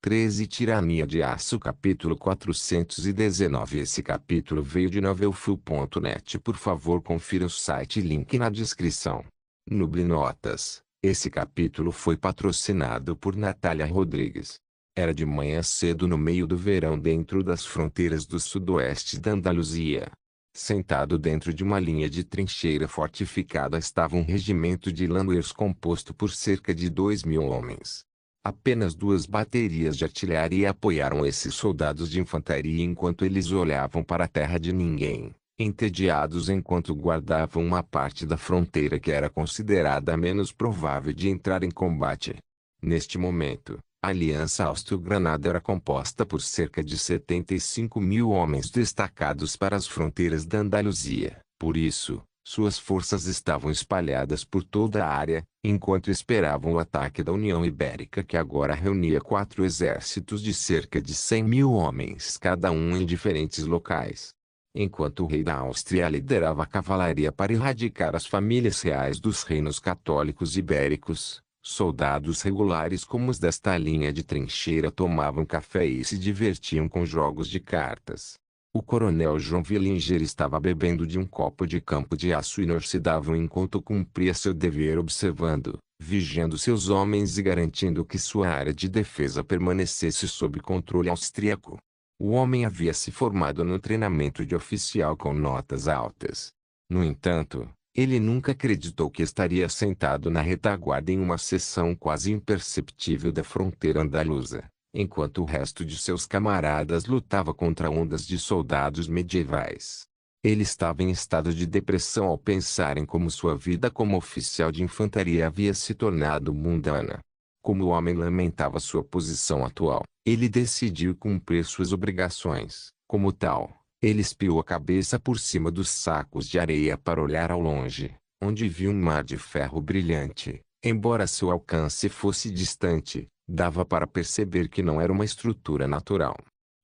13 Tirania de Aço capítulo 419. Esse capítulo veio de novelfull.net. Por favor confira o site, link na descrição. Nuble Notas. Esse capítulo foi patrocinado por Natália Rodrigues. Era de manhã cedo no meio do verão dentro das fronteiras do sudoeste da Andaluzia. Sentado dentro de uma linha de trincheira fortificada estava um regimento de Lanuers composto por cerca de 2.000 homens. Apenas 2 baterias de artilharia apoiaram esses soldados de infantaria enquanto eles olhavam para a terra de ninguém, entediados enquanto guardavam uma parte da fronteira que era considerada menos provável de entrar em combate. Neste momento, a Aliança Austro-Granada era composta por cerca de 75.000 homens destacados para as fronteiras da Andaluzia. Por isso, suas forças estavam espalhadas por toda a área, enquanto esperavam o ataque da União Ibérica, que agora reunia 4 exércitos de cerca de 100.000 homens cada um em diferentes locais. Enquanto o rei da Áustria liderava a cavalaria para erradicar as famílias reais dos reinos católicos ibéricos, soldados regulares como os desta linha de trincheira tomavam café e se divertiam com jogos de cartas. O coronel João Villinger estava bebendo de um copo de campo de aço inoxidável enquanto cumpria seu dever observando, vigiando seus homens e garantindo que sua área de defesa permanecesse sob controle austríaco. O homem havia se formado no treinamento de oficial com notas altas. No entanto, ele nunca acreditou que estaria sentado na retaguarda em uma seção quase imperceptível da fronteira andaluza, enquanto o resto de seus camaradas lutava contra ondas de soldados medievais. Ele estava em estado de depressão ao pensar em como sua vida como oficial de infantaria havia se tornado mundana. Como o homem lamentava sua posição atual, ele decidiu cumprir suas obrigações. Como tal, ele espiou a cabeça por cima dos sacos de areia para olhar ao longe, onde viu um mar de ferro brilhante. Embora seu alcance fosse distante, dava para perceber que não era uma estrutura natural.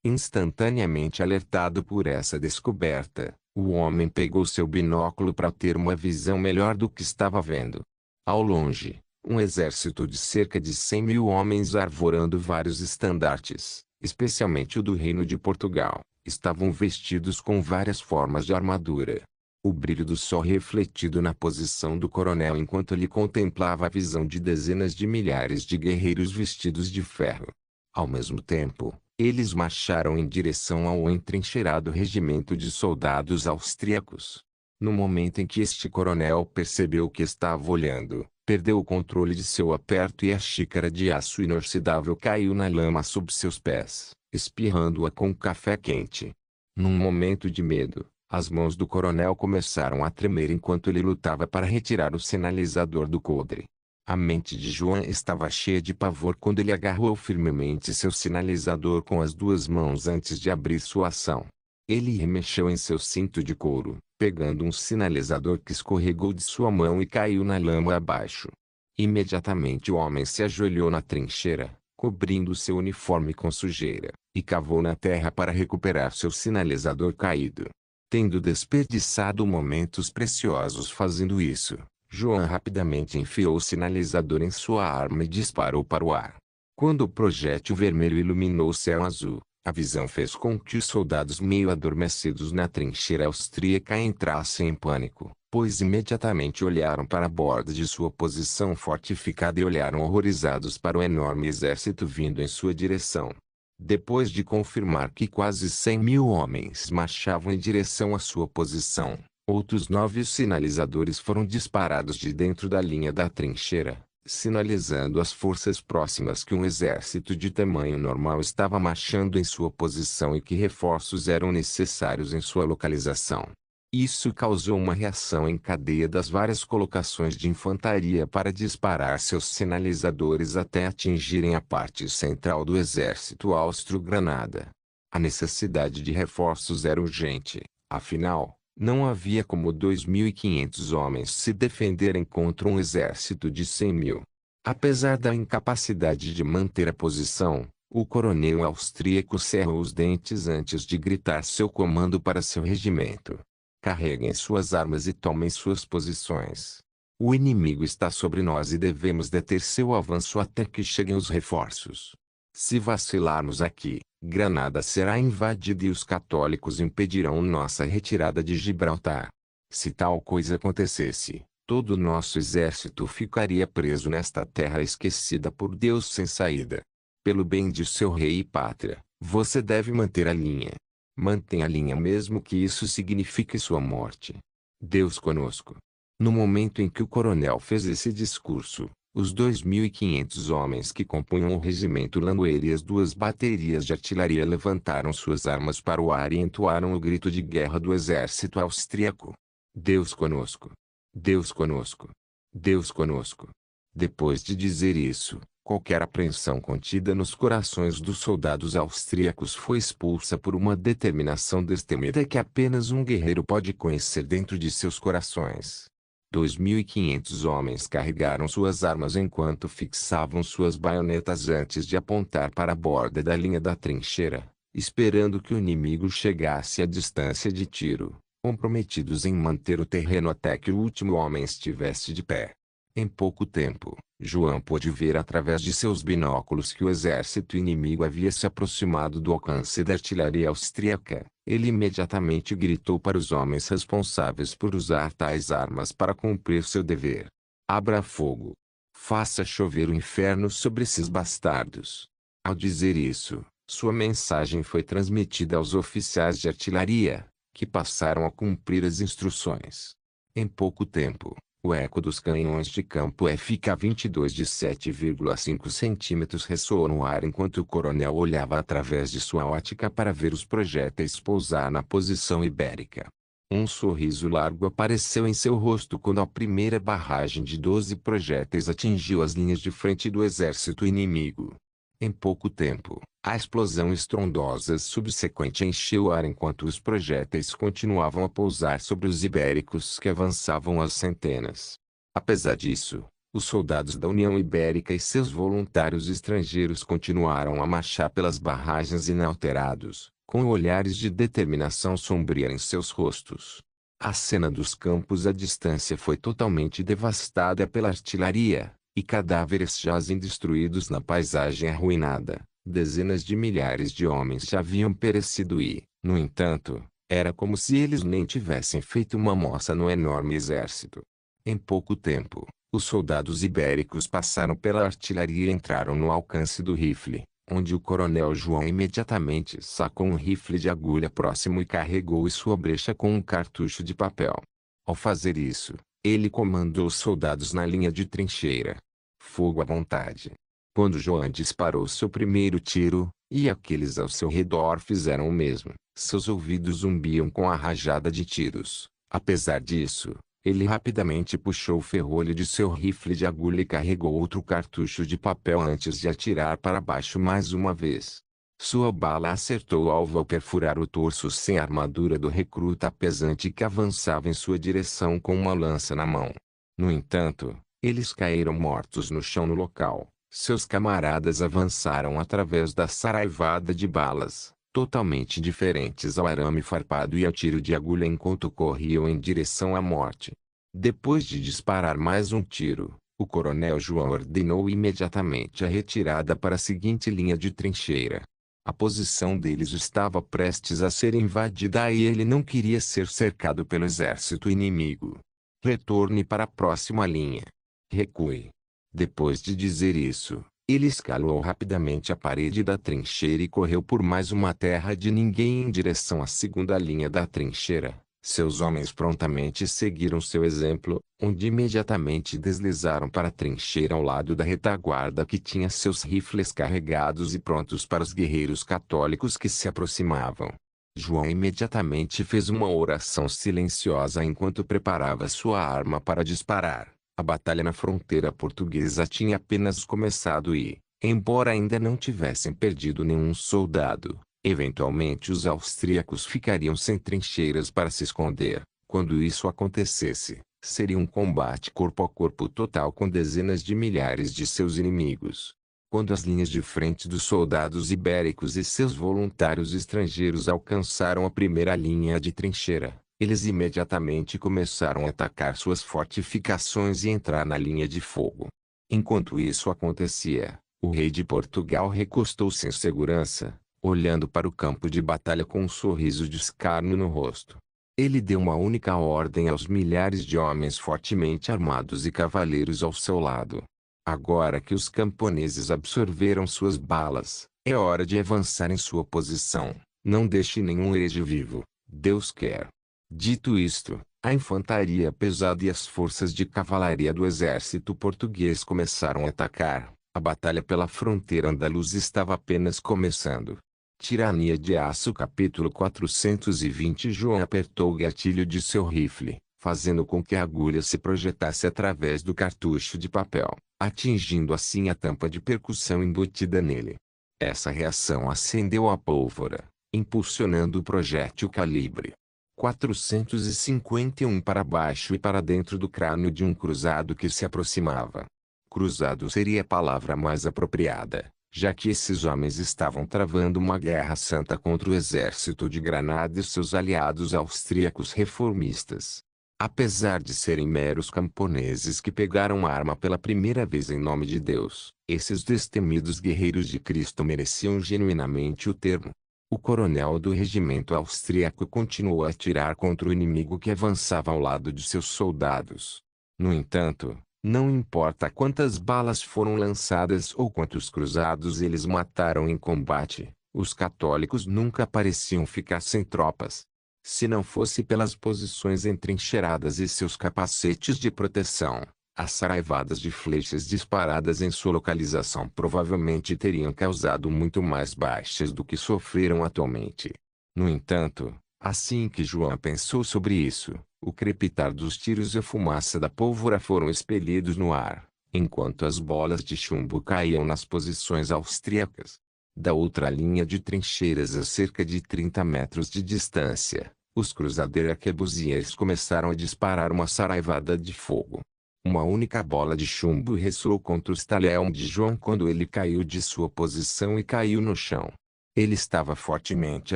Instantaneamente alertado por essa descoberta, o homem pegou seu binóculo para ter uma visão melhor do que estava vendo. Ao longe, um exército de cerca de 100.000 homens arvorando vários estandartes, especialmente o do Reino de Portugal, estavam vestidos com várias formas de armadura. O brilho do sol refletido na posição do coronel enquanto ele contemplava a visão de dezenas de milhares de guerreiros vestidos de ferro. Ao mesmo tempo, eles marcharam em direção ao entrincheirado regimento de soldados austríacos. No momento em que este coronel percebeu o que estava olhando, perdeu o controle de seu aperto e a xícara de aço inoxidável caiu na lama sob seus pés, espirrando-a com café quente. Num momento de medo, as mãos do coronel começaram a tremer enquanto ele lutava para retirar o sinalizador do coldre. A mente de João estava cheia de pavor quando ele agarrou firmemente seu sinalizador com as 2 mãos antes de abrir sua ação. Ele remexeu em seu cinto de couro, pegando um sinalizador que escorregou de sua mão e caiu na lama abaixo. Imediatamente o homem se ajoelhou na trincheira, cobrindo seu uniforme com sujeira, e cavou na terra para recuperar seu sinalizador caído. Tendo desperdiçado momentos preciosos fazendo isso, João rapidamente enfiou o sinalizador em sua arma e disparou para o ar. Quando o projétil vermelho iluminou o céu azul, a visão fez com que os soldados meio adormecidos na trincheira austríaca entrassem em pânico, pois imediatamente olharam para a borda de sua posição fortificada e olharam horrorizados para o enorme exército vindo em sua direção. Depois de confirmar que quase 100.000 homens marchavam em direção à sua posição, outros 9 sinalizadores foram disparados de dentro da linha da trincheira, sinalizando às forças próximas que um exército de tamanho normal estava marchando em sua posição e que reforços eram necessários em sua localização. Isso causou uma reação em cadeia das várias colocações de infantaria para disparar seus sinalizadores até atingirem a parte central do exército austro-granada. A necessidade de reforços era urgente, afinal, não havia como 2.500 homens se defenderem contra um exército de 100.000. Apesar da incapacidade de manter a posição, o coronel austríaco cerrou os dentes antes de gritar seu comando para seu regimento. Carreguem suas armas e tomem suas posições. O inimigo está sobre nós e devemos deter seu avanço até que cheguem os reforços. Se vacilarmos aqui, Granada será invadida e os católicos impedirão nossa retirada de Gibraltar. Se tal coisa acontecesse, todo o nosso exército ficaria preso nesta terra esquecida por Deus sem saída. Pelo bem de seu rei e pátria, você deve manter a linha. Mantenha a linha mesmo que isso signifique sua morte. Deus conosco. No momento em que o coronel fez esse discurso, os 2.500 homens que compunham o regimento Langueira e as 2 baterias de artilharia levantaram suas armas para o ar e entoaram o grito de guerra do exército austríaco. Deus conosco. Deus conosco. Deus conosco. Depois de dizer isso, qualquer apreensão contida nos corações dos soldados austríacos foi expulsa por uma determinação destemida que apenas um guerreiro pode conhecer dentro de seus corações. 2.500 homens carregaram suas armas enquanto fixavam suas baionetas antes de apontar para a borda da linha da trincheira, esperando que o inimigo chegasse à distância de tiro, comprometidos em manter o terreno até que o último homem estivesse de pé. Em pouco tempo, João pôde ver através de seus binóculos que o exército inimigo havia se aproximado do alcance da artilharia austríaca. Ele imediatamente gritou para os homens responsáveis por usar tais armas para cumprir seu dever: abra fogo! Faça chover o inferno sobre esses bastardos! Ao dizer isso, sua mensagem foi transmitida aos oficiais de artilharia, que passaram a cumprir as instruções. Em pouco tempo, o eco dos canhões de campo FK-22 de 7,5 centímetros ressoou no ar enquanto o coronel olhava através de sua ótica para ver os projéteis pousar na posição ibérica. Um sorriso largo apareceu em seu rosto quando a primeira barragem de 12 projéteis atingiu as linhas de frente do exército inimigo. Em pouco tempo, a explosão estrondosa subsequente encheu o ar enquanto os projéteis continuavam a pousar sobre os ibéricos que avançavam às centenas. Apesar disso, os soldados da União Ibérica e seus voluntários estrangeiros continuaram a marchar pelas barragens inalterados, com olhares de determinação sombria em seus rostos. A cena dos campos à distância foi totalmente devastada pela artilharia, e cadáveres jazem destruídos na paisagem arruinada. Dezenas de milhares de homens já haviam perecido e, no entanto, era como se eles nem tivessem feito uma moça no enorme exército. Em pouco tempo, os soldados ibéricos passaram pela artilharia e entraram no alcance do rifle, onde o coronel João imediatamente sacou um rifle de agulha próximo e carregou sua brecha com um cartucho de papel. Ao fazer isso, ele comandou os soldados na linha de trincheira. Fogo à vontade. Quando João disparou seu primeiro tiro, e aqueles ao seu redor fizeram o mesmo, seus ouvidos zumbiam com a rajada de tiros. Apesar disso, ele rapidamente puxou o ferrolho de seu rifle de agulha e carregou outro cartucho de papel antes de atirar para baixo mais uma vez. Sua bala acertou o alvo ao perfurar o torso sem armadura do recruta pesante que avançava em sua direção com uma lança na mão. No entanto, eles caíram mortos no chão no local. Seus camaradas avançaram através da saraivada de balas, totalmente diferentes ao arame farpado e ao tiro de agulha enquanto corriam em direção à morte. Depois de disparar mais um tiro, o coronel João ordenou imediatamente a retirada para a seguinte linha de trincheira. A posição deles estava prestes a ser invadida e ele não queria ser cercado pelo exército inimigo. Retorne para a próxima linha. Recue. Depois de dizer isso, ele escalou rapidamente a parede da trincheira e correu por mais uma terra de ninguém em direção à segunda linha da trincheira. Seus homens prontamente seguiram seu exemplo, onde imediatamente deslizaram para a trincheira ao lado da retaguarda que tinha seus rifles carregados e prontos para os guerreiros católicos que se aproximavam. João imediatamente fez uma oração silenciosa enquanto preparava sua arma para disparar. A batalha na fronteira portuguesa tinha apenas começado e, embora ainda não tivessem perdido nenhum soldado, eventualmente os austríacos ficariam sem trincheiras para se esconder. Quando isso acontecesse, seria um combate corpo a corpo total com dezenas de milhares de seus inimigos. Quando as linhas de frente dos soldados ibéricos e seus voluntários estrangeiros alcançaram a primeira linha de trincheira, eles imediatamente começaram a atacar suas fortificações e entrar na linha de fogo. Enquanto isso acontecia, O rei de Portugal recostou-se em segurança, olhando para o campo de batalha com um sorriso de escárnio no rosto. Ele deu uma única ordem aos milhares de homens fortemente armados e cavaleiros ao seu lado. Agora que os camponeses absorveram suas balas, é hora de avançar em sua posição. Não deixe nenhum herege vivo, Deus quer. Dito isto, a infantaria pesada e as forças de cavalaria do exército português começaram a atacar. A batalha pela fronteira andaluza estava apenas começando. Tirania de Aço capítulo 420. João apertou o gatilho de seu rifle, fazendo com que a agulha se projetasse através do cartucho de papel, atingindo assim a tampa de percussão embutida nele. Essa reação acendeu a pólvora, impulsionando o projétil calibre 451 para baixo e para dentro do crânio de um cruzado que se aproximava. Cruzado seria a palavra mais apropriada, já que esses homens estavam travando uma guerra santa contra o exército de Granada e seus aliados austríacos reformistas. Apesar de serem meros camponeses que pegaram arma pela primeira vez em nome de Deus, esses destemidos guerreiros de Cristo mereciam genuinamente o termo. O coronel do regimento austríaco continuou a atirar contra o inimigo que avançava ao lado de seus soldados. No entanto, não importa quantas balas foram lançadas ou quantos cruzados eles mataram em combate, os católicos nunca pareciam ficar sem tropas. Se não fosse pelas posições entrincheiradas e seus capacetes de proteção, as saraivadas de flechas disparadas em sua localização provavelmente teriam causado muito mais baixas do que sofreram atualmente. No entanto, assim que João pensou sobre isso, o crepitar dos tiros e a fumaça da pólvora foram expelidos no ar, enquanto as bolas de chumbo caíam nas posições austríacas. Da outra linha de trincheiras a cerca de 30 metros de distância, os cruzadeiros arquebusiers começaram a disparar uma saraivada de fogo. Uma única bola de chumbo ressoou contra o talhão de João quando ele caiu de sua posição e caiu no chão. Ele estava fortemente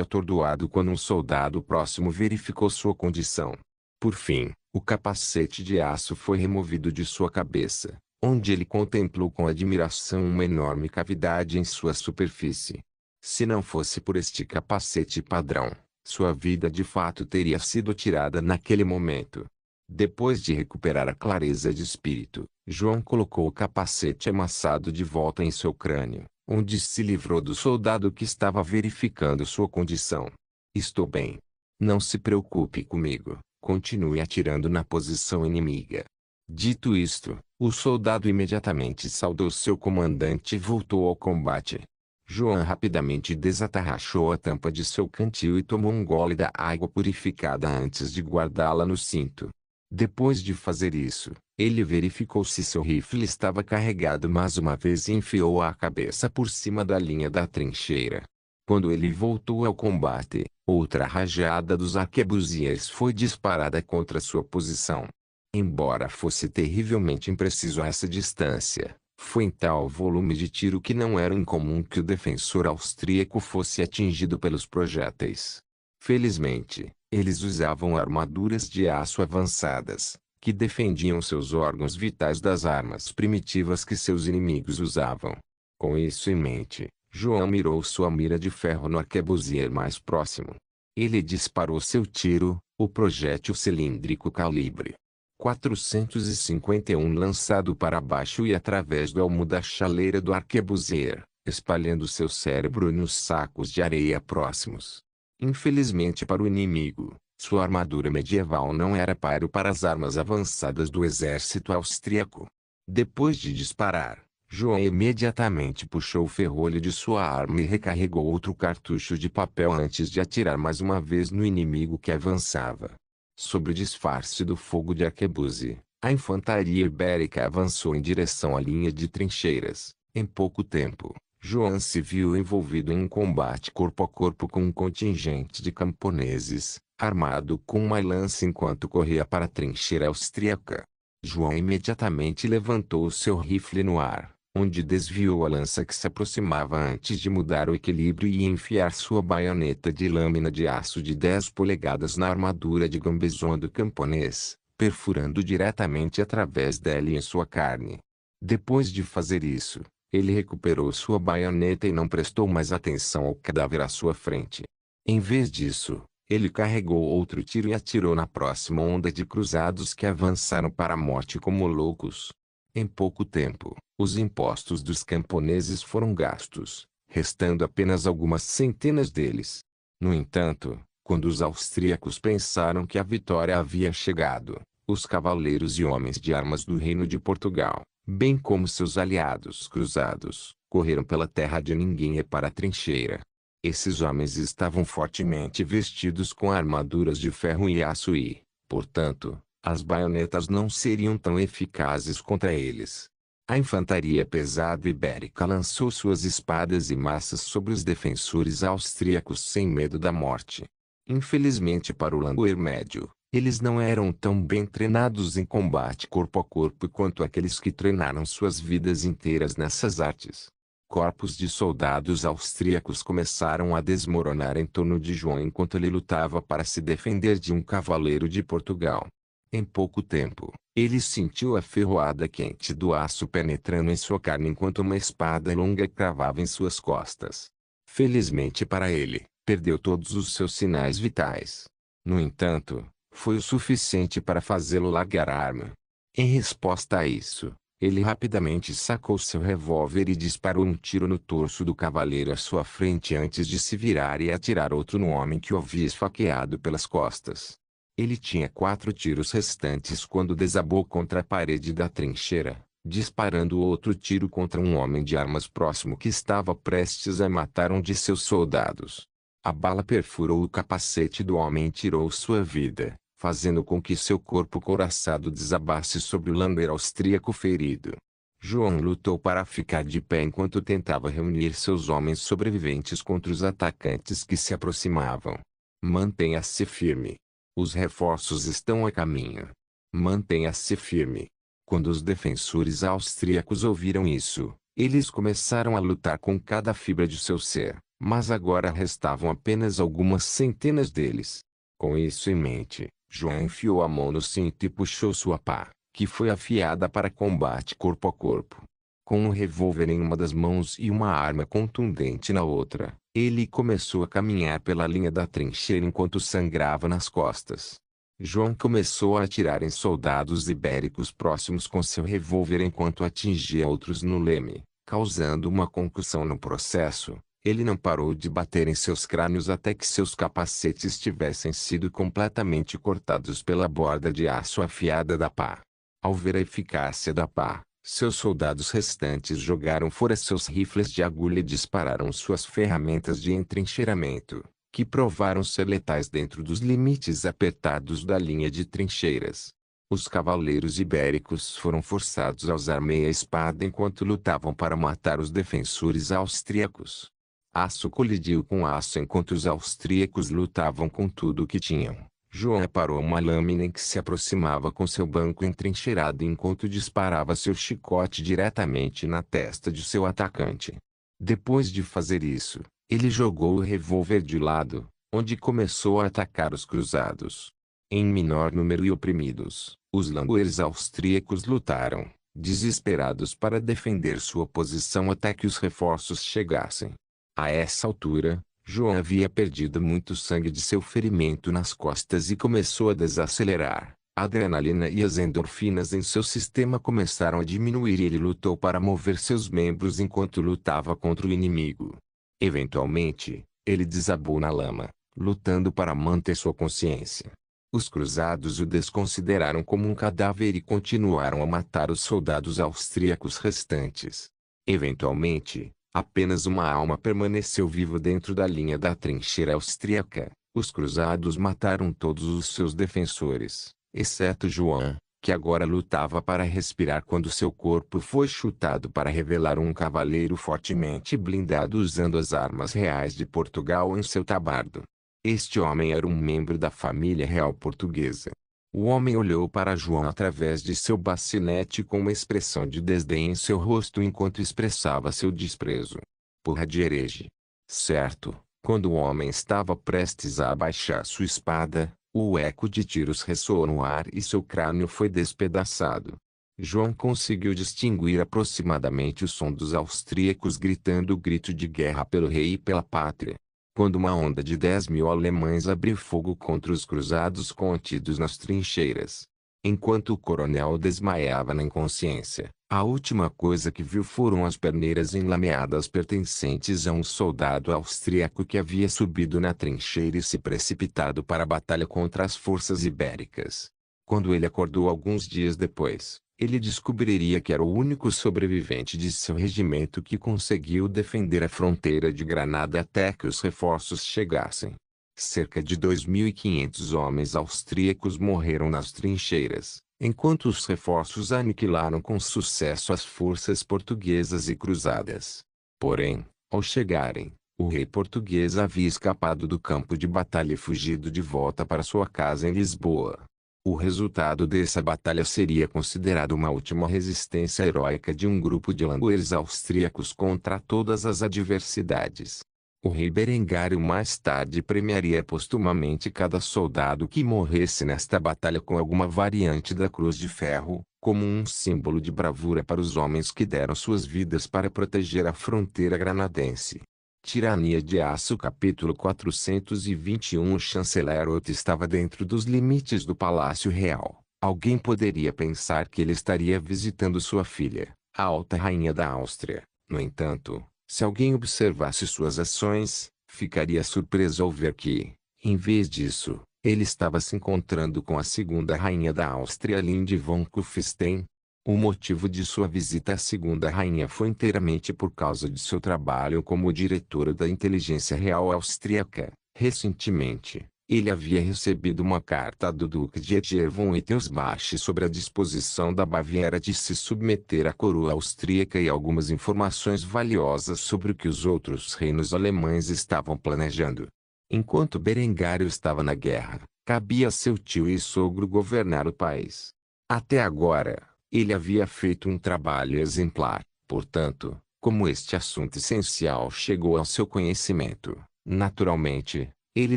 atordoado quando um soldado próximo verificou sua condição. Por fim, o capacete de aço foi removido de sua cabeça, onde ele contemplou com admiração uma enorme cavidade em sua superfície. Se não fosse por este capacete padrão, sua vida de fato teria sido tirada naquele momento. Depois de recuperar a clareza de espírito, João colocou o capacete amassado de volta em seu crânio, onde se livrou do soldado que estava verificando sua condição. Estou bem. Não se preocupe comigo, continue atirando na posição inimiga. Dito isto, o soldado imediatamente saudou seu comandante e voltou ao combate. João rapidamente desatarrachou a tampa de seu cantil e tomou um gole da água purificada antes de guardá-la no cinto. Depois de fazer isso, ele verificou se seu rifle estava carregado mais uma vez e enfiou a cabeça por cima da linha da trincheira. Quando ele voltou ao combate, outra rajada dos arquebusiers foi disparada contra sua posição. Embora fosse terrivelmente impreciso a essa distância, foi em tal volume de tiro que não era incomum que o defensor austríaco fosse atingido pelos projéteis. Felizmente, eles usavam armaduras de aço avançadas, que defendiam seus órgãos vitais das armas primitivas que seus inimigos usavam. Com isso em mente, João mirou sua mira de ferro no arquebusier mais próximo. Ele disparou seu tiro, o projétil cilíndrico calibre 451 lançado para baixo e através do elmo da chaleira do arquebusier, espalhando seu cérebro nos sacos de areia próximos. Infelizmente para o inimigo, sua armadura medieval não era páreo para as armas avançadas do exército austríaco. Depois de disparar, João imediatamente puxou o ferrolho de sua arma e recarregou outro cartucho de papel antes de atirar mais uma vez no inimigo que avançava. Sob o disfarce do fogo de arquebuse, a infantaria ibérica avançou em direção à linha de trincheiras. Em pouco tempo, João se viu envolvido em um combate corpo a corpo com um contingente de camponeses, armado com uma lança enquanto corria para a trincheira austríaca. João imediatamente levantou seu rifle no ar, onde desviou a lança que se aproximava antes de mudar o equilíbrio e enfiar sua baioneta de lâmina de aço de 10 polegadas na armadura de gambezon do camponês, perfurando diretamente através dela em sua carne. Depois de fazer isso, Ele recuperou sua baioneta e não prestou mais atenção ao cadáver à sua frente. Em vez disso, ele carregou outro tiro e atirou na próxima onda de cruzados que avançaram para a morte como loucos. Em pouco tempo, os impostos dos camponeses foram gastos, restando apenas algumas centenas deles. No entanto, quando os austríacos pensaram que a vitória havia chegado, os cavaleiros e homens de armas do Reino de Portugal, bem como seus aliados cruzados, correram pela terra de ninguém e para a trincheira. Esses homens estavam fortemente vestidos com armaduras de ferro e aço e, portanto, as baionetas não seriam tão eficazes contra eles. A infantaria pesada ibérica lançou suas espadas e maças sobre os defensores austríacos sem medo da morte. Infelizmente para o langoer médio, eles não eram tão bem treinados em combate corpo a corpo quanto aqueles que treinaram suas vidas inteiras nessas artes. Corpos de soldados austríacos começaram a desmoronar em torno de João enquanto ele lutava para se defender de um cavaleiro de Portugal. Em pouco tempo, ele sentiu a ferroada quente do aço penetrando em sua carne enquanto uma espada longa cravava em suas costas. Felizmente para ele, perdeu todos os seus sinais vitais. No entanto, foi o suficiente para fazê-lo largar a arma. Em resposta a isso, ele rapidamente sacou seu revólver e disparou um tiro no torso do cavaleiro à sua frente antes de se virar e atirar outro no homem que o havia esfaqueado pelas costas. Ele tinha 4 tiros restantes quando desabou contra a parede da trincheira, disparando outro tiro contra um homem de armas próximo que estava prestes a matar um de seus soldados. A bala perfurou o capacete do homem e tirou sua vida, fazendo com que seu corpo couraçado desabasse sobre o langoer austríaco ferido. João lutou para ficar de pé enquanto tentava reunir seus homens sobreviventes contra os atacantes que se aproximavam. Mantenha-se firme. Os reforços estão a caminho. Mantenha-se firme. Quando os defensores austríacos ouviram isso, eles começaram a lutar com cada fibra de seu ser, mas agora restavam apenas algumas centenas deles. Com isso em mente, João enfiou a mão no cinto e puxou sua pá, que foi afiada para combate corpo a corpo. Com um revólver em uma das mãos e uma arma contundente na outra, ele começou a caminhar pela linha da trincheira enquanto sangrava nas costas. João começou a atirar em soldados ibéricos próximos com seu revólver enquanto atingia outros no leme, causando uma concussão no processo. Ele não parou de bater em seus crânios até que seus capacetes tivessem sido completamente cortados pela borda de aço afiada da pá. Ao ver a eficácia da pá, seus soldados restantes jogaram fora seus rifles de agulha e dispararam suas ferramentas de entrincheiramento, que provaram ser letais dentro dos limites apertados da linha de trincheiras. Os cavaleiros ibéricos foram forçados a usar meia espada enquanto lutavam para matar os defensores austríacos. Aço colidiu com aço enquanto os austríacos lutavam com tudo o que tinham. João parou uma lâmina em que se aproximava com seu banco entrincheirado enquanto disparava seu chicote diretamente na testa de seu atacante. Depois de fazer isso, ele jogou o revólver de lado, onde começou a atacar os cruzados. Em menor número e oprimidos, os langoeiros austríacos lutaram, desesperados para defender sua posição até que os reforços chegassem. A essa altura, João havia perdido muito sangue de seu ferimento nas costas e começou a desacelerar. A adrenalina e as endorfinas em seu sistema começaram a diminuir e ele lutou para mover seus membros enquanto lutava contra o inimigo. Eventualmente, ele desabou na lama, lutando para manter sua consciência. Os cruzados o desconsideraram como um cadáver e continuaram a matar os soldados austríacos restantes. Eventualmente, apenas uma alma permaneceu viva dentro da linha da trincheira austríaca. Os cruzados mataram todos os seus defensores, exceto João, que agora lutava para respirar quando seu corpo foi chutado para revelar um cavaleiro fortemente blindado usando as armas reais de Portugal em seu tabardo. Este homem era um membro da família real portuguesa. O homem olhou para João através de seu bacinete com uma expressão de desdém em seu rosto enquanto expressava seu desprezo. Porra de herege. Certo, quando o homem estava prestes a abaixar sua espada, o eco de tiros ressoou no ar e seu crânio foi despedaçado. João conseguiu distinguir aproximadamente o som dos austríacos gritando o grito de guerra pelo rei e pela pátria. Quando uma onda de 10.000 alemães abriu fogo contra os cruzados contidos nas trincheiras. Enquanto o coronel desmaiava na inconsciência, a última coisa que viu foram as perneiras enlameadas pertencentes a um soldado austríaco que havia subido na trincheira e se precipitado para a batalha contra as forças ibéricas. Quando ele acordou alguns dias depois, ele descobriria que era o único sobrevivente de seu regimento que conseguiu defender a fronteira de Granada até que os reforços chegassem. Cerca de 2.500 homens austríacos morreram nas trincheiras, enquanto os reforços aniquilaram com sucesso as forças portuguesas e cruzadas. Porém, ao chegarem, o rei português havia escapado do campo de batalha e fugido de volta para sua casa em Lisboa. O resultado dessa batalha seria considerado uma última resistência heróica de um grupo de langouers austríacos contra todas as adversidades. O rei Berengário mais tarde premiaria postumamente cada soldado que morresse nesta batalha com alguma variante da Cruz de Ferro, como um símbolo de bravura para os homens que deram suas vidas para proteger a fronteira granadense. Tirania de Aço capítulo 421. O chanceler Otto estava dentro dos limites do Palácio Real. Alguém poderia pensar que ele estaria visitando sua filha, a alta rainha da Áustria. No entanto, se alguém observasse suas ações, ficaria surpreso ao ver que, em vez disso, ele estava se encontrando com a segunda rainha da Áustria, Linde von Kufstein. O motivo de sua visita à segunda rainha foi inteiramente por causa de seu trabalho como diretora da inteligência real austríaca. Recentemente, ele havia recebido uma carta do Duque de Eger von Wittelsbach sobre a disposição da Baviera de se submeter à coroa austríaca e algumas informações valiosas sobre o que os outros reinos alemães estavam planejando. Enquanto Berengário estava na guerra, cabia a seu tio e sogro governar o país. Até agora, ele havia feito um trabalho exemplar, portanto, como este assunto essencial chegou ao seu conhecimento, naturalmente, ele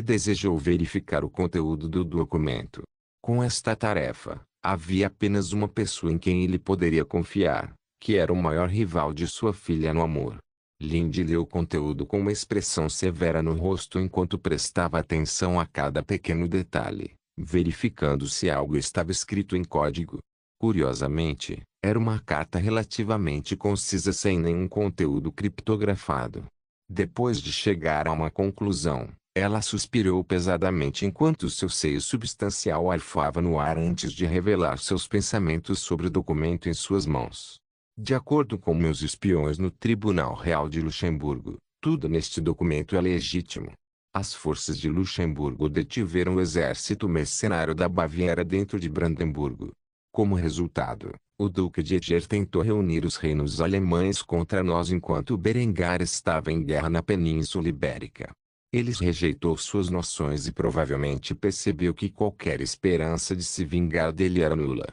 desejou verificar o conteúdo do documento. Com esta tarefa, havia apenas uma pessoa em quem ele poderia confiar, que era o maior rival de sua filha no amor. Linde leu o conteúdo com uma expressão severa no rosto enquanto prestava atenção a cada pequeno detalhe, verificando se algo estava escrito em código. Curiosamente, era uma carta relativamente concisa sem nenhum conteúdo criptografado. Depois de chegar a uma conclusão, ela suspirou pesadamente enquanto seu seio substancial arfava no ar antes de revelar seus pensamentos sobre o documento em suas mãos. De acordo com meus espiões no Tribunal Real de Luxemburgo, tudo neste documento é legítimo. As forças de Luxemburgo detiveram o exército mercenário da Baviera dentro de Brandemburgo. Como resultado, o Duque de Eger tentou reunir os reinos alemães contra nós enquanto Berengar estava em guerra na Península Ibérica. Ele rejeitou suas noções e provavelmente percebeu que qualquer esperança de se vingar dele era nula.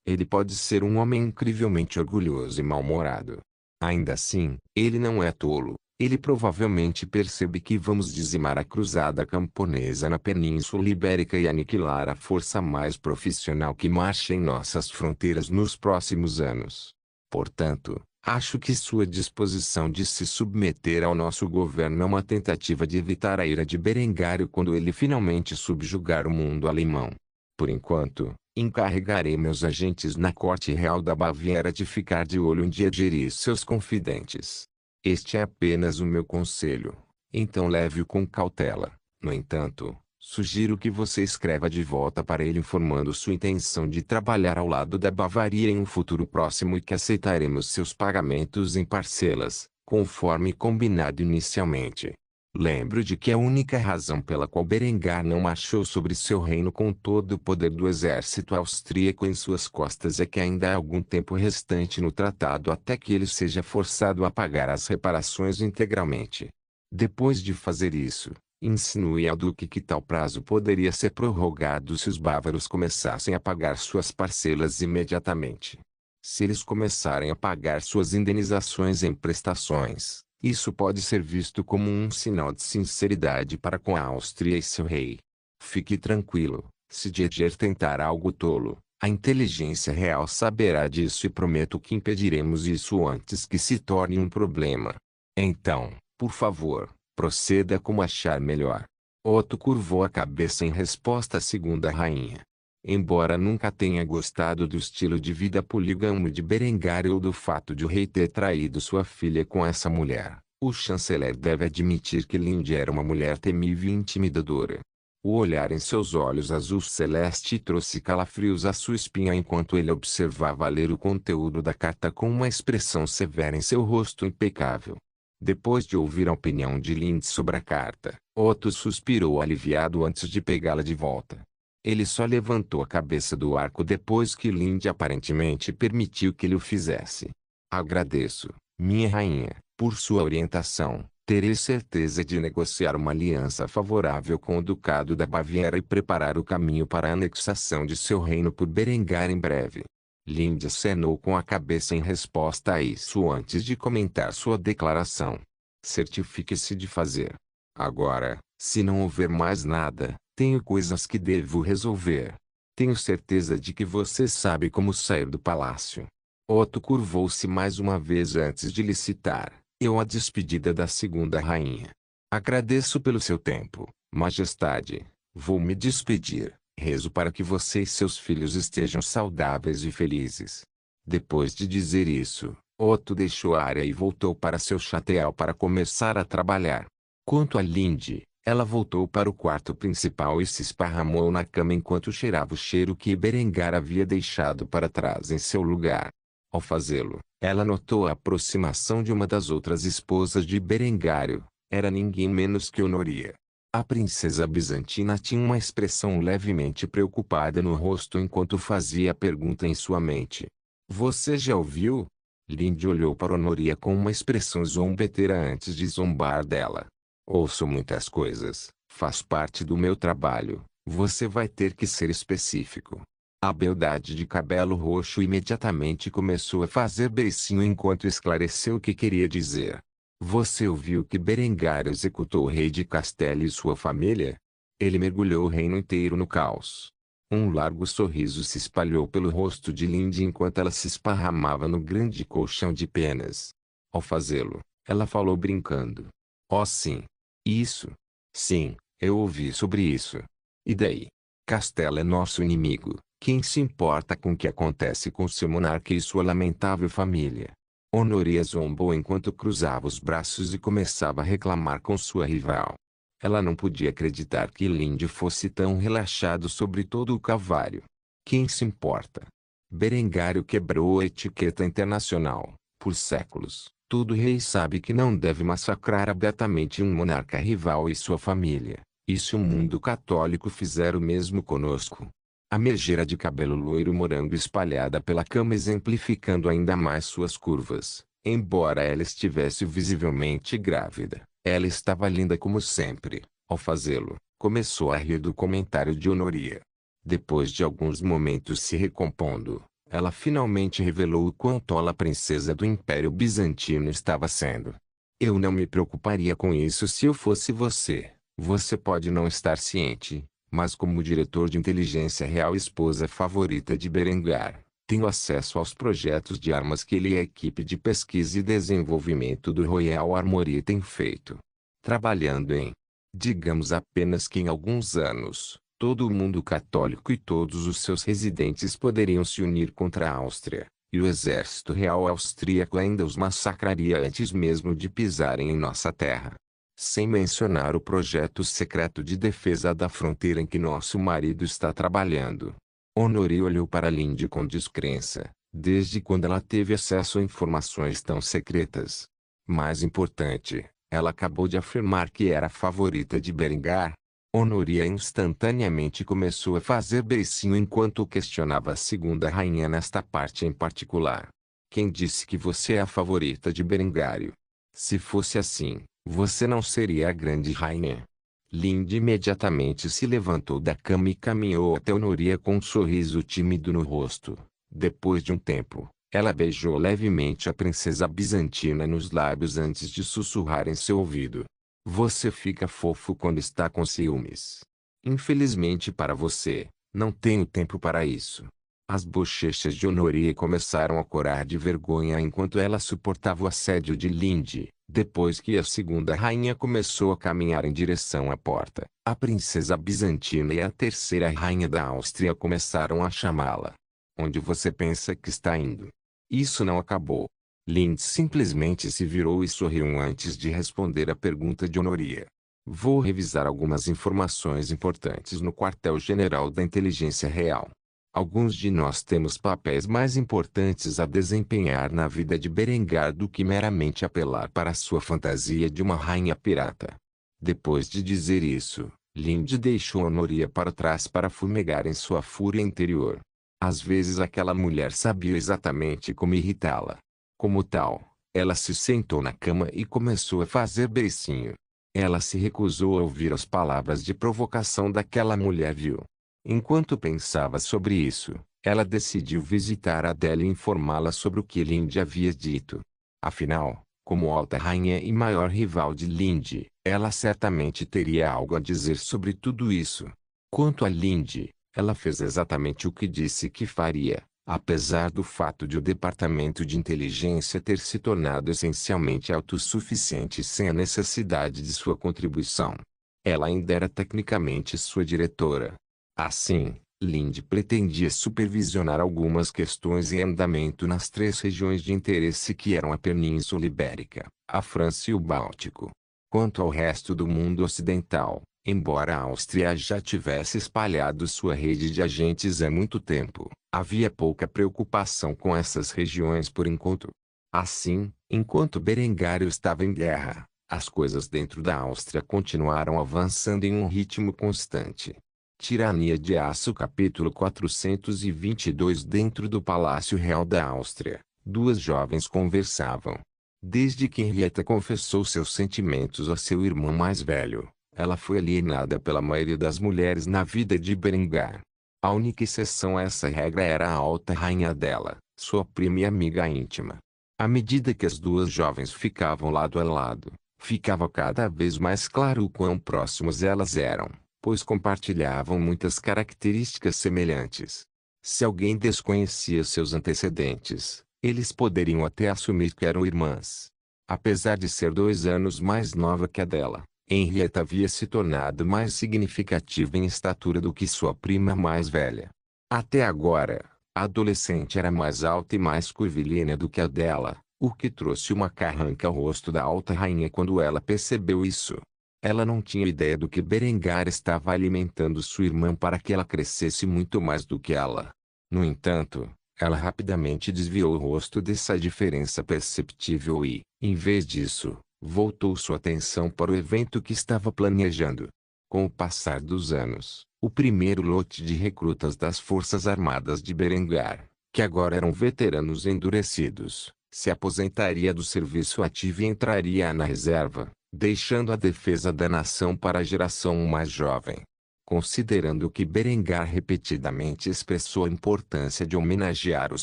Ele pode ser um homem incrivelmente orgulhoso e mal-humorado. Ainda assim, ele não é tolo. Ele provavelmente percebe que vamos dizimar a cruzada camponesa na Península Ibérica e aniquilar a força mais profissional que marcha em nossas fronteiras nos próximos anos. Portanto, acho que sua disposição de se submeter ao nosso governo é uma tentativa de evitar a ira de Berengário quando ele finalmente subjugar o mundo alemão. Por enquanto, encarregarei meus agentes na Corte Real da Baviera de ficar de olho em Eger e seus confidentes. Este é apenas o meu conselho, então leve-o com cautela. No entanto, sugiro que você escreva de volta para ele informando sua intenção de trabalhar ao lado da Bavaria em um futuro próximo e que aceitaremos seus pagamentos em parcelas, conforme combinado inicialmente. Lembro de que a única razão pela qual Berengar não marchou sobre seu reino com todo o poder do exército austríaco em suas costas é que ainda há algum tempo restante no tratado até que ele seja forçado a pagar as reparações integralmente. Depois de fazer isso, insinue ao duque que tal prazo poderia ser prorrogado se os bávaros começassem a pagar suas parcelas imediatamente. Se eles começarem a pagar suas indenizações em prestações, isso pode ser visto como um sinal de sinceridade para com a Áustria e seu rei. Fique tranquilo, se Eger tentar algo tolo, A inteligência real saberá disso e prometo que impediremos isso antes que se torne um problema. Então, por favor, proceda como achar melhor. Otto curvou a cabeça em resposta à segunda rainha. Embora nunca tenha gostado do estilo de vida polígamo de Berengar ou do fato de o rei ter traído sua filha com essa mulher, o chanceler deve admitir que Linde era uma mulher temível e intimidadora. O olhar em seus olhos azul celeste trouxe calafrios à sua espinha enquanto ele observava ler o conteúdo da carta com uma expressão severa em seu rosto impecável. Depois de ouvir a opinião de Linde sobre a carta, Otto suspirou aliviado antes de pegá-la de volta. Ele só levantou a cabeça do arco depois que Linde aparentemente permitiu que ele o fizesse. Agradeço, minha rainha, por sua orientação. Terei certeza de negociar uma aliança favorável com o Ducado da Baviera e preparar o caminho para a anexação de seu reino por Berengar em breve. Linde acenou com a cabeça em resposta a isso antes de comentar sua declaração. Certifique-se de fazer. Agora, se não houver mais nada, tenho coisas que devo resolver. Tenho certeza de que você sabe como sair do palácio. Otto curvou-se mais uma vez antes de licitar. A despedida da segunda rainha. Agradeço pelo seu tempo, majestade. Vou me despedir. Rezo para que você e seus filhos estejam saudáveis e felizes. Depois de dizer isso, Otto deixou a área e voltou para seu château para começar a trabalhar. Quanto a Linde, ela voltou para o quarto principal e se esparramou na cama enquanto cheirava o cheiro que Berengar havia deixado para trás em seu lugar. Ao fazê-lo, ela notou a aproximação de uma das outras esposas de Berengário. Era ninguém menos que Honoria. A princesa bizantina tinha uma expressão levemente preocupada no rosto enquanto fazia a pergunta em sua mente. Você já ouviu? Linde olhou para Honoria com uma expressão zombeteira antes de zombar dela. Ouço muitas coisas, faz parte do meu trabalho. Você vai ter que ser específico. A beldade de cabelo roxo imediatamente começou a fazer beicinho enquanto esclareceu o que queria dizer. Você ouviu que Berengar executou o rei de Castela e sua família? Ele mergulhou o reino inteiro no caos. Um largo sorriso se espalhou pelo rosto de Linde enquanto ela se esparramava no grande colchão de penas. Ao fazê-lo, ela falou brincando. Oh sim. Isso. Sim, eu ouvi sobre isso. E daí? Castela é nosso inimigo. Quem se importa com o que acontece com seu monarca e sua lamentável família? Honoria zombou enquanto cruzava os braços e começava a reclamar com sua rival. Ela não podia acreditar que Linde fosse tão relaxado sobre todo o calvário. Quem se importa? Berengário quebrou a etiqueta internacional. Por séculos, todo rei sabe que não deve massacrar abertamente um monarca rival e sua família. E se o mundo católico fizer o mesmo conosco? A megera de cabelo loiro morango espalhada pela cama exemplificando ainda mais suas curvas. Embora ela estivesse visivelmente grávida, ela estava linda como sempre. Ao fazê-lo, começou a rir do comentário de Honoria. Depois de alguns momentos se recompondo, ela finalmente revelou o quão tola a princesa do Império Bizantino estava sendo. Eu não me preocuparia com isso se eu fosse você. Você pode não estar ciente, mas como diretor de inteligência real e esposa favorita de Berengar, tenho acesso aos projetos de armas que ele e a equipe de pesquisa e desenvolvimento do Royal Armoury têm feito. Trabalhando em, digamos apenas que em alguns anos, todo o mundo católico e todos os seus residentes poderiam se unir contra a Áustria, e o exército real austríaco ainda os massacraria antes mesmo de pisarem em nossa terra. Sem mencionar o projeto secreto de defesa da fronteira em que nosso marido está trabalhando. Honoria olhou para Linde com descrença. Desde quando ela teve acesso a informações tão secretas? Mais importante, ela acabou de afirmar que era a favorita de Berengar. Honoria instantaneamente começou a fazer beicinho enquanto questionava a segunda rainha nesta parte em particular. Quem disse que você é a favorita de Berengário? Se fosse assim, você não seria a grande rainha. Linde imediatamente se levantou da cama e caminhou até Honoria com um sorriso tímido no rosto. Depois de um tempo, ela beijou levemente a princesa bizantina nos lábios antes de sussurrar em seu ouvido. Você fica fofo quando está com ciúmes. Infelizmente para você, não tenho tempo para isso. As bochechas de Honoria começaram a corar de vergonha enquanto ela suportava o assédio de Linde. Depois que a segunda rainha começou a caminhar em direção à porta, a princesa bizantina e a terceira rainha da Áustria começaram a chamá-la. Onde você pensa que está indo? Isso não acabou. Linde simplesmente se virou e sorriu antes de responder a pergunta de Honoria. Vou revisar algumas informações importantes no quartel-general da inteligência real. Alguns de nós temos papéis mais importantes a desempenhar na vida de Berengar do que meramente apelar para a sua fantasia de uma rainha pirata. Depois de dizer isso, Linde deixou Honoria para trás para fumegar em sua fúria interior. Às vezes aquela mulher sabia exatamente como irritá-la. Como tal, ela se sentou na cama e começou a fazer beicinho. Ela se recusou a ouvir as palavras de provocação daquela mulher vil. Enquanto pensava sobre isso, ela decidiu visitar Adele e informá-la sobre o que Linde havia dito. Afinal, como alta rainha e maior rival de Linde, ela certamente teria algo a dizer sobre tudo isso. Quanto a Linde, ela fez exatamente o que disse que faria, apesar do fato de o departamento de inteligência ter se tornado essencialmente autossuficiente sem a necessidade de sua contribuição. Ela ainda era tecnicamente sua diretora. Assim, Linde pretendia supervisionar algumas questões em andamento nas três regiões de interesse que eram a Península Ibérica, a França e o Báltico. Quanto ao resto do mundo ocidental, embora a Áustria já tivesse espalhado sua rede de agentes há muito tempo, havia pouca preocupação com essas regiões por enquanto. Assim, enquanto Berengário estava em guerra, as coisas dentro da Áustria continuaram avançando em um ritmo constante. Tirania de Aço capítulo 422. Dentro do Palácio Real da Áustria, duas jovens conversavam. Desde que Henrietta confessou seus sentimentos a seu irmão mais velho, ela foi alienada pela maioria das mulheres na vida de Berengar. A única exceção a essa regra era a alta rainha dela, sua prima e amiga íntima. À medida que as duas jovens ficavam lado a lado, ficava cada vez mais claro o quão próximos elas eram, pois compartilhavam muitas características semelhantes. Se alguém desconhecia seus antecedentes, eles poderiam até assumir que eram irmãs. Apesar de ser 2 anos mais nova que a dela, Henrietta havia se tornado mais significativa em estatura do que sua prima mais velha. Até agora, a adolescente era mais alta e mais curvilínea do que a dela, o que trouxe uma carranca ao rosto da alta rainha quando ela percebeu isso. Ela não tinha ideia do que Berengar estava alimentando sua irmã para que ela crescesse muito mais do que ela. No entanto, ela rapidamente desviou o rosto dessa diferença perceptível e, em vez disso, voltou sua atenção para o evento que estava planejando. Com o passar dos anos, o primeiro lote de recrutas das Forças Armadas de Berengar, que agora eram veteranos endurecidos, se aposentaria do serviço ativo e entraria na reserva, deixando a defesa da nação para a geração mais jovem. Considerando que Berengar repetidamente expressou a importância de homenagear os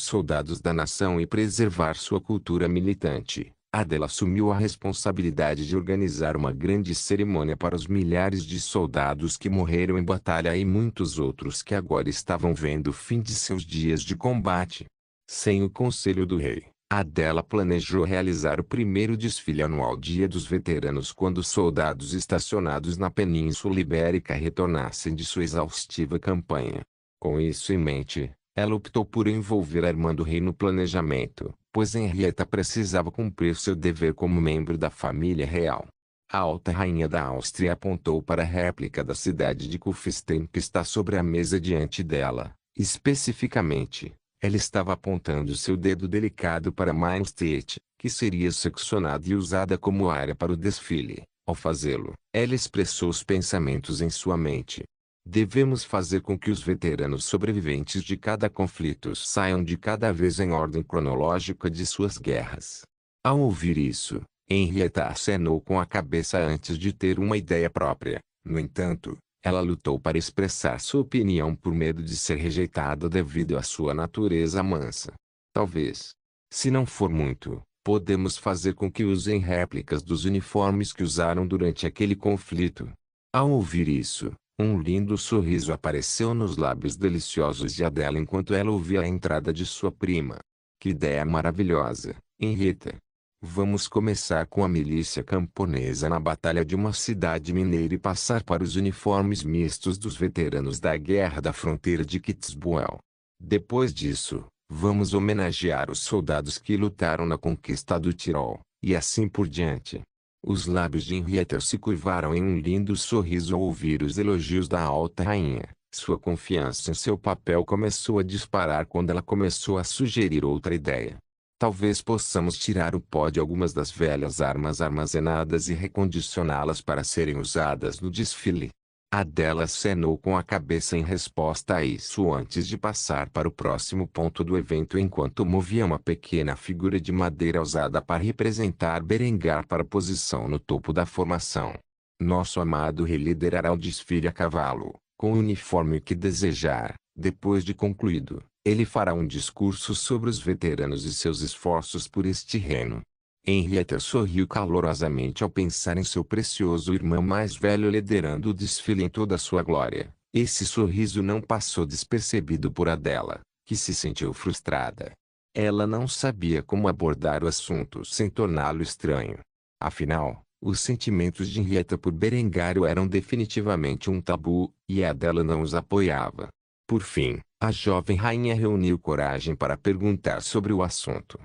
soldados da nação e preservar sua cultura militante, Adela assumiu a responsabilidade de organizar uma grande cerimônia para os milhares de soldados que morreram em batalha e muitos outros que agora estavam vendo o fim de seus dias de combate. Sem o conselho do rei, Adela planejou realizar o primeiro desfile anual Dia dos Veteranos quando os soldados estacionados na Península Ibérica retornassem de sua exaustiva campanha. Com isso em mente, ela optou por envolver a irmã do rei no planejamento, pois Henrietta precisava cumprir seu dever como membro da família real. A alta rainha da Áustria apontou para a réplica da cidade de Kufstein que está sobre a mesa diante dela. Especificamente, ela estava apontando seu dedo delicado para Mainstedt, que seria seccionada e usada como área para o desfile. Ao fazê-lo, ela expressou os pensamentos em sua mente. Devemos fazer com que os veteranos sobreviventes de cada conflito saiam de cada vez em ordem cronológica de suas guerras. Ao ouvir isso, Henrietta acenou com a cabeça antes de ter uma ideia própria. No entanto, ela lutou para expressar sua opinião por medo de ser rejeitada devido à sua natureza mansa. Talvez, se não for muito, podemos fazer com que usem réplicas dos uniformes que usaram durante aquele conflito. Ao ouvir isso, Um lindo sorriso apareceu nos lábios deliciosos de Adela enquanto ela ouvia a entrada de sua prima. Que ideia maravilhosa, Henrietta! Vamos começar com a milícia camponesa na batalha de uma cidade mineira e passar para os uniformes mistos dos veteranos da Guerra da Fronteira de Kitzbühel. Depois disso, vamos homenagear os soldados que lutaram na conquista do Tirol, e assim por diante. Os lábios de Henrietta se curvaram em um lindo sorriso ao ouvir os elogios da alta rainha. Sua confiança em seu papel começou a disparar quando ela começou a sugerir outra ideia. Talvez possamos tirar o pó de algumas das velhas armas armazenadas e recondicioná-las para serem usadas no desfile. Adela acenou com a cabeça em resposta a isso antes de passar para o próximo ponto do evento enquanto movia uma pequena figura de madeira usada para representar Berengar para a posição no topo da formação. Nosso amado rei liderará o desfile a cavalo, com o uniforme que desejar. Depois de concluído, ele fará um discurso sobre os veteranos e seus esforços por este reino. Henrietta sorriu calorosamente ao pensar em seu precioso irmão mais velho liderando o desfile em toda a sua glória. Esse sorriso não passou despercebido por Adela, que se sentiu frustrada. Ela não sabia como abordar o assunto sem torná-lo estranho. Afinal, os sentimentos de Henrietta por Berengário eram definitivamente um tabu, e Adela não os apoiava. Por fim, a jovem rainha reuniu coragem para perguntar sobre o assunto.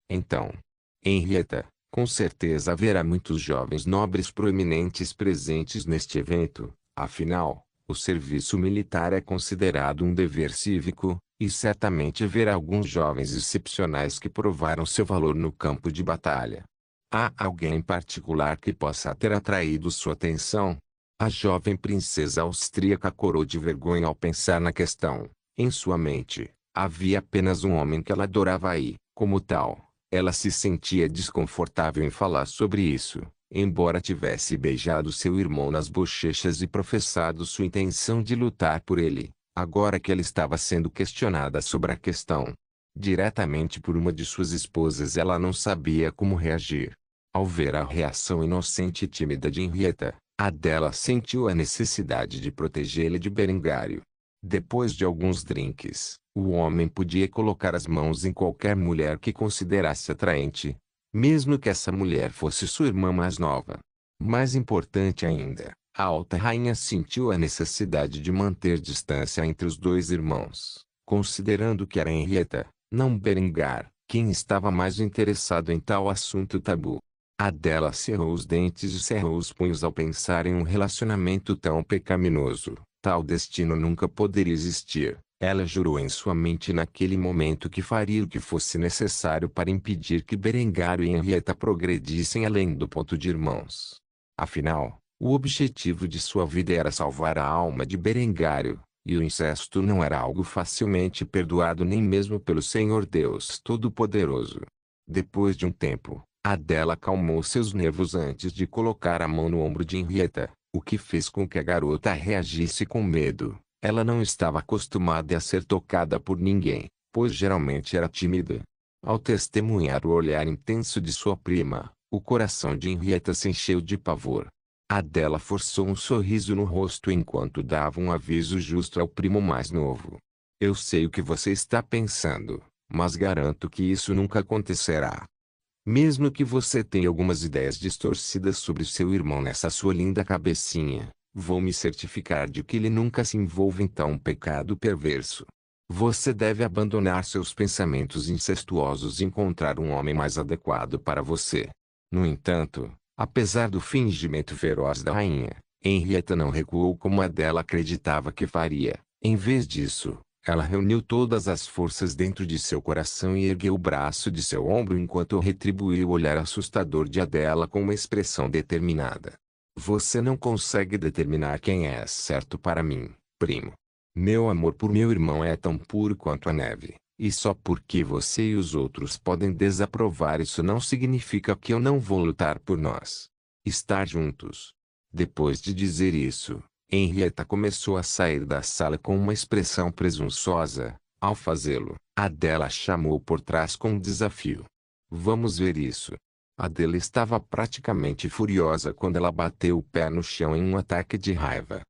Então, Henrietta, com certeza haverá muitos jovens nobres proeminentes presentes neste evento, afinal, o serviço militar é considerado um dever cívico, e certamente haverá alguns jovens excepcionais que provaram seu valor no campo de batalha. Há alguém em particular que possa ter atraído sua atenção? A jovem princesa austríaca corou de vergonha ao pensar na questão. Em sua mente, havia apenas um homem que ela adorava e, como tal, ela se sentia desconfortável em falar sobre isso, embora tivesse beijado seu irmão nas bochechas e professado sua intenção de lutar por ele, agora que ela estava sendo questionada sobre a questão. Diretamente por uma de suas esposas, ela não sabia como reagir. Ao ver a reação inocente e tímida de Henrietta, Adela sentiu a necessidade de protegê-la de Berengário. Depois de alguns drinks, o homem podia colocar as mãos em qualquer mulher que considerasse atraente, mesmo que essa mulher fosse sua irmã mais nova. Mais importante ainda, a alta rainha sentiu a necessidade de manter distância entre os dois irmãos, considerando que era Henrietta, não Berengar, quem estava mais interessado em tal assunto tabu. Adela cerrou os dentes e cerrou os punhos ao pensar em um relacionamento tão pecaminoso. Tal destino nunca poderia existir. Ela jurou em sua mente naquele momento que faria o que fosse necessário para impedir que Berengário e Henrietta progredissem além do ponto de irmãos. Afinal, o objetivo de sua vida era salvar a alma de Berengário, e o incesto não era algo facilmente perdoado nem mesmo pelo Senhor Deus Todo-Poderoso. Depois de um tempo, Adela acalmou seus nervos antes de colocar a mão no ombro de Henrietta, o que fez com que a garota reagisse com medo. Ela não estava acostumada a ser tocada por ninguém, pois geralmente era tímida. Ao testemunhar o olhar intenso de sua prima, o coração de Henrietta se encheu de pavor. Adela forçou um sorriso no rosto enquanto dava um aviso justo ao primo mais novo. Eu sei o que você está pensando, mas garanto que isso nunca acontecerá. Mesmo que você tenha algumas ideias distorcidas sobre seu irmão nessa sua linda cabecinha, vou me certificar de que ele nunca se envolve em tal pecado perverso. Você deve abandonar seus pensamentos incestuosos e encontrar um homem mais adequado para você. No entanto, apesar do fingimento feroz da rainha, Henrietta não recuou como Adela acreditava que faria. Em vez disso, ela reuniu todas as forças dentro de seu coração e ergueu o braço de seu ombro enquanto retribuiu o olhar assustador de Adela com uma expressão determinada. Você não consegue determinar quem é certo para mim, primo. Meu amor por meu irmão é tão puro quanto a neve, e só porque você e os outros podem desaprovar isso não significa que eu não vou lutar por nós. Estar juntos. Depois de dizer isso, Henrietta começou a sair da sala com uma expressão presunçosa. Ao fazê-lo, Adela chamou por trás com um desafio. Vamos ver isso. Adela estava praticamente furiosa quando ela bateu o pé no chão em um ataque de raiva.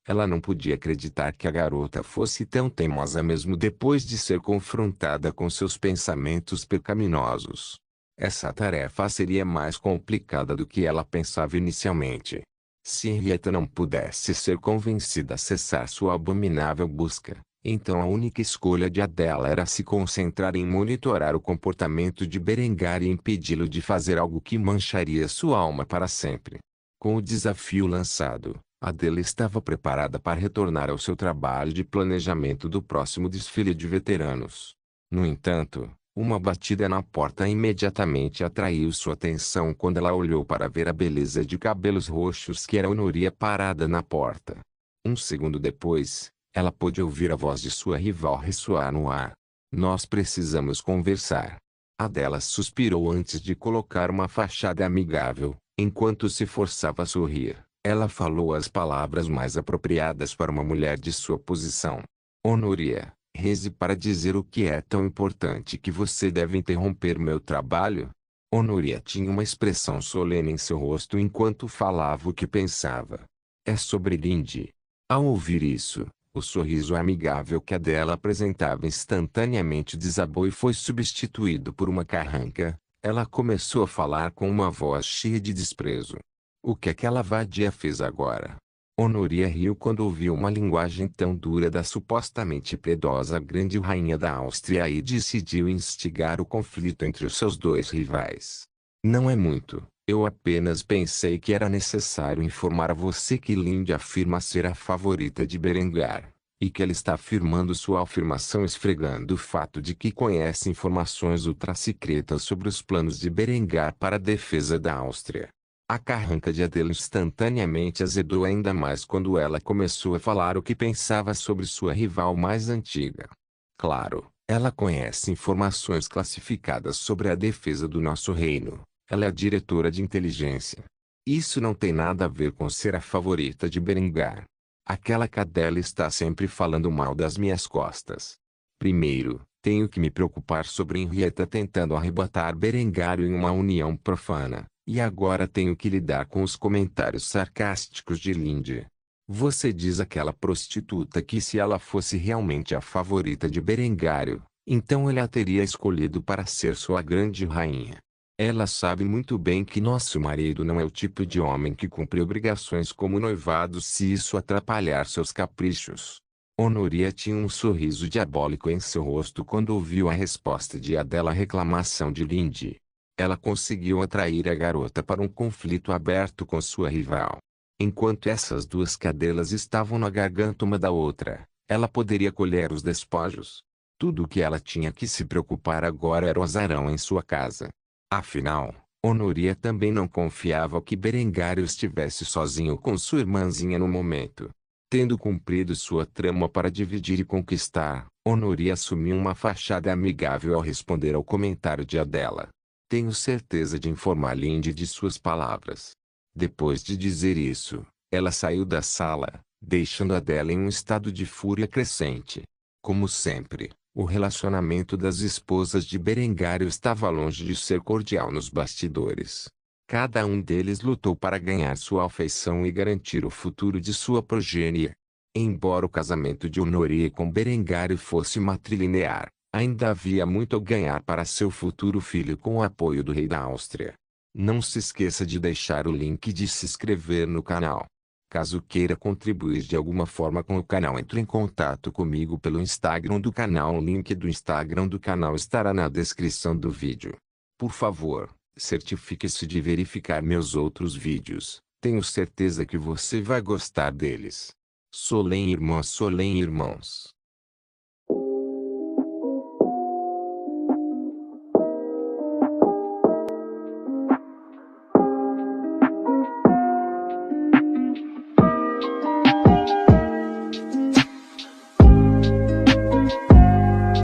Ela não podia acreditar que a garota fosse tão teimosa mesmo depois de ser confrontada com seus pensamentos pecaminosos. Essa tarefa seria mais complicada do que ela pensava inicialmente. Se Henrietta não pudesse ser convencida a cessar sua abominável busca, então a única escolha de Adela era se concentrar em monitorar o comportamento de Berengar e impedi-lo de fazer algo que mancharia sua alma para sempre. Com o desafio lançado, Adela estava preparada para retornar ao seu trabalho de planejamento do próximo desfile de veteranos. No entanto, uma batida na porta imediatamente atraiu sua atenção quando ela olhou para ver a beleza de cabelos roxos que era Honoria parada na porta. Um segundo depois, ela pôde ouvir a voz de sua rival ressoar no ar. Nós precisamos conversar. Adela suspirou antes de colocar uma fachada amigável, enquanto se forçava a sorrir. Ela falou as palavras mais apropriadas para uma mulher de sua posição. Honoria, reze para dizer o que é tão importante que você deve interromper meu trabalho? Honoria tinha uma expressão solene em seu rosto enquanto falava o que pensava. É sobre Lindy. Ao ouvir isso, o sorriso amigável que Adela apresentava instantaneamente desabou e foi substituído por uma carranca. Ela começou a falar com uma voz cheia de desprezo. O que aquela vadia fez agora? Honoria riu quando ouviu uma linguagem tão dura da supostamente piedosa grande rainha da Áustria e decidiu instigar o conflito entre os seus dois rivais. Não é muito, eu apenas pensei que era necessário informar a você que Lindy afirma ser a favorita de Berengar, e que ela está afirmando sua afirmação esfregando o fato de que conhece informações ultra-secretas sobre os planos de Berengar para a defesa da Áustria. A carranca de Adela instantaneamente azedou ainda mais quando ela começou a falar o que pensava sobre sua rival mais antiga. Claro, ela conhece informações classificadas sobre a defesa do nosso reino. Ela é a diretora de inteligência. Isso não tem nada a ver com ser a favorita de Berengar. Aquela cadela está sempre falando mal das minhas costas. Primeiro, tenho que me preocupar sobre Henrietta tentando arrebatar Berengar em uma união profana. E agora tenho que lidar com os comentários sarcásticos de Lindy. Você diz àquela prostituta que se ela fosse realmente a favorita de Berengário, então ele a teria escolhido para ser sua grande rainha. Ela sabe muito bem que nosso marido não é o tipo de homem que cumpre obrigações como noivado se isso atrapalhar seus caprichos. Honoria tinha um sorriso diabólico em seu rosto quando ouviu a resposta de Adela à reclamação de Lindy. Ela conseguiu atrair a garota para um conflito aberto com sua rival. Enquanto essas duas cadelas estavam na garganta uma da outra, ela poderia colher os despojos. Tudo o que ela tinha que se preocupar agora era o azarão em sua casa. Afinal, Honoria também não confiava que Berengário estivesse sozinho com sua irmãzinha no momento. Tendo cumprido sua trama para dividir e conquistar, Honoria assumiu uma fachada amigável ao responder ao comentário de Adela. Tenho certeza de informar Lindy de suas palavras. Depois de dizer isso, ela saiu da sala, deixando Adela em um estado de fúria crescente. Como sempre, o relacionamento das esposas de Berengário estava longe de ser cordial nos bastidores. Cada um deles lutou para ganhar sua afeição e garantir o futuro de sua progênie. Embora o casamento de Honoria com Berengário fosse matrilinear, ainda havia muito a ganhar para seu futuro filho com o apoio do rei da Áustria. Não se esqueça de deixar o link de se inscrever no canal. Caso queira contribuir de alguma forma com o canal, entre em contato comigo pelo Instagram do canal. O link do Instagram do canal estará na descrição do vídeo. Por favor, certifique-se de verificar meus outros vídeos. Tenho certeza que você vai gostar deles. Solém irmãos.